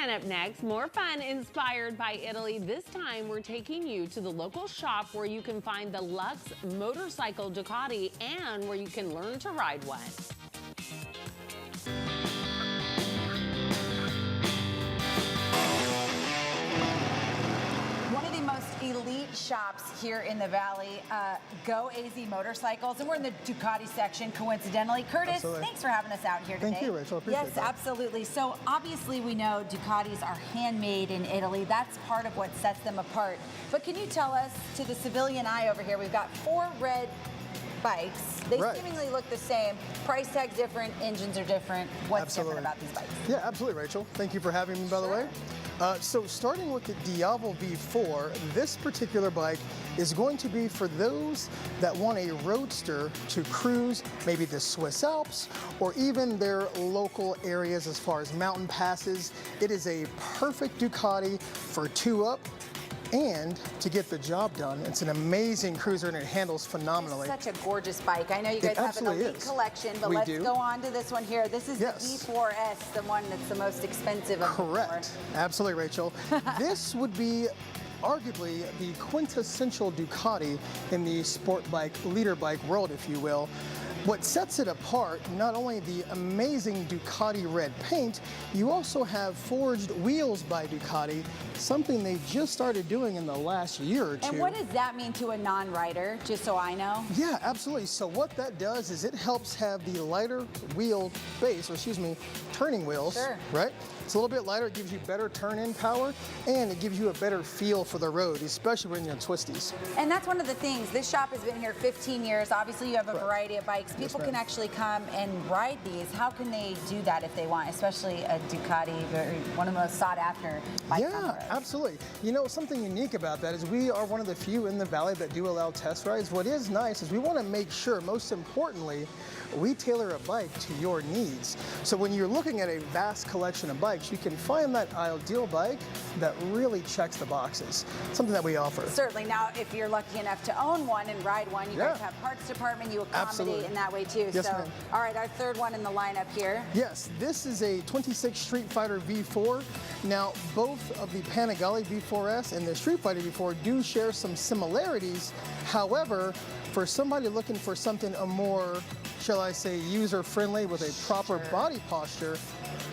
And up next, more fun inspired by Italy. This time, we're taking you to the local shop where you can find the Lux motorcycle Ducati and where you can learn to ride one. One of the most elite shops here in the Valley, Go AZ Motorcycles, and we're in the Ducati section, coincidentally. Curtis, Absolutely. Thanks for having us out here today. Thank you, Rachel. I appreciate yes, that. absolutely. So obviously we know Ducatis are handmade in Italy. That's part of what sets them apart. But can you tell us, to the civilian eye over here, we've got 4 red bikes. They seemingly look the same. Price tag's different, engines are different. What's different about these bikes? Yeah, absolutely, Rachel. Thank you for having me, by the way. So starting with the Diavo V4, this particular bike is going to be for those that want a roadster to cruise maybe the Swiss Alps or even their local areas as far as mountain passes. It is a perfect Ducati for 2-up and to get the job done. It's an amazing cruiser and it handles phenomenally. It's such a gorgeous bike. I know you guys have an elite collection, but let's go on to this one here. This is the V4S, the one that's the most expensive of the 4. Correct. Absolutely, Rachel. This would be arguably the quintessential Ducati in the sport bike, leader bike world, if you will. What sets it apart, not only the amazing Ducati red paint, you also have forged wheels by Ducati, something they just started doing in the last year or two. And what does that mean to a non-rider, just so I know? Yeah, absolutely. So what that does is it helps have the lighter wheel base, or excuse me, turning wheels, right? It's a little bit lighter, it gives you better turn-in power, and it gives you a better feel for the road, especially when you're in twisties. And that's one of the things. This shop has been here 15 years. Obviously, you have a variety of bikes. People can actually come and ride these. How can they do that if they want, especially a Ducati, one of the most sought-after bikes on the road? Absolutely. You know, something unique about that is we are one of the few in the Valley that do allow test rides. What is nice is we want to make sure, most importantly, we tailor a bike to your needs. So when you're looking at a vast collection of bikes, you can find that ideal bike that really checks the boxes. Something that we offer. Certainly. Now, if you're lucky enough to own one and ride one, you guys have parts department, you accommodate in that way too. Yes, so, all right, our third one in the lineup here. Yes, this is a 26 Street Fighter V4. Now, both of the Panigale V4S and the Street Fighter V4 do share some similarities. However, for somebody looking for something a more, shall I say, user-friendly with a proper body posture,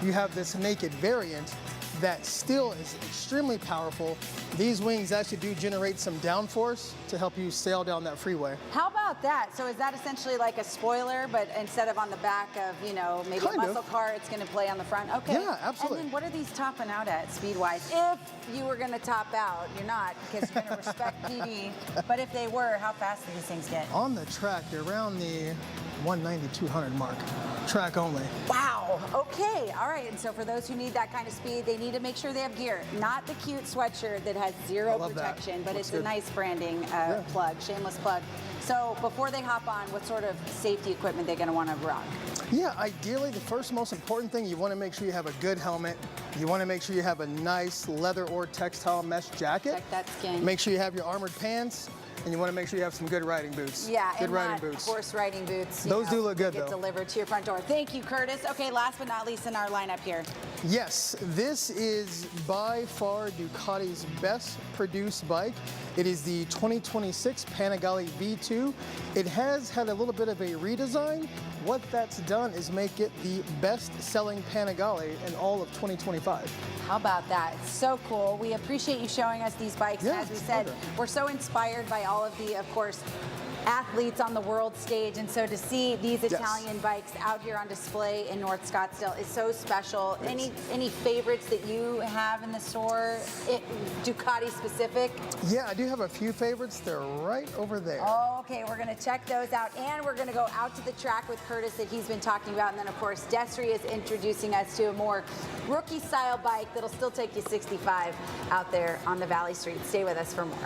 you have this naked variant that still is extremely powerful. These wings actually do generate some downforce to help you sail down that freeway. How about that? So is that essentially like a spoiler, but instead of on the back of, you know, maybe a muscle car, it's going to play on the front? Okay. Yeah, absolutely. And then what are these topping out at speed-wise? If you were going to top out, you're not, because you're going to respect PD. But if they were, how fast do these things get? On the track, you're around the 190, 200 mark. Track only. Wow. Okay. All right. And so for those who need that kind of speed, they need to make sure they have gear. Not the cute sweatshirt that has zero protection, but it's a nice branding plug, shameless plug. So before they hop on, what sort of safety equipment they're going to want to rock? Yeah, ideally, the first most important thing, you want to make sure you have a good helmet. You want to make sure you have a nice leather or textile mesh jacket. Check that skin. Make sure you have your armored pants. And you want to make sure you have some good riding boots. Yeah, good and riding not boots. Horse riding boots. Those do look good, though. Get delivered to your front door. Thank you, Curtis. Okay, last but not least in our lineup here. Yes, this is by far Ducati's best produced bike. It is the 2026 Panigale V2. It has had a little bit of a redesign. What that's done is make it the best-selling Panigale in all of 2025. How about that? So cool. We appreciate you showing us these bikes. Yeah, as we said, we're so inspired by all of the, of course, athletes on the world stage, and so to see these Italian bikes out here on display in North Scottsdale is so special. Any favorites that you have in the store, Ducati specific? Yeah, I do have a few favorites. They're right over there. Oh, okay, we're going to check those out, and we're going to go out to the track with Curtis that he's been talking about, and then of course Desiree is introducing us to a more rookie style bike that'll still take you 65 out there on the Valley Street. Stay with us for more.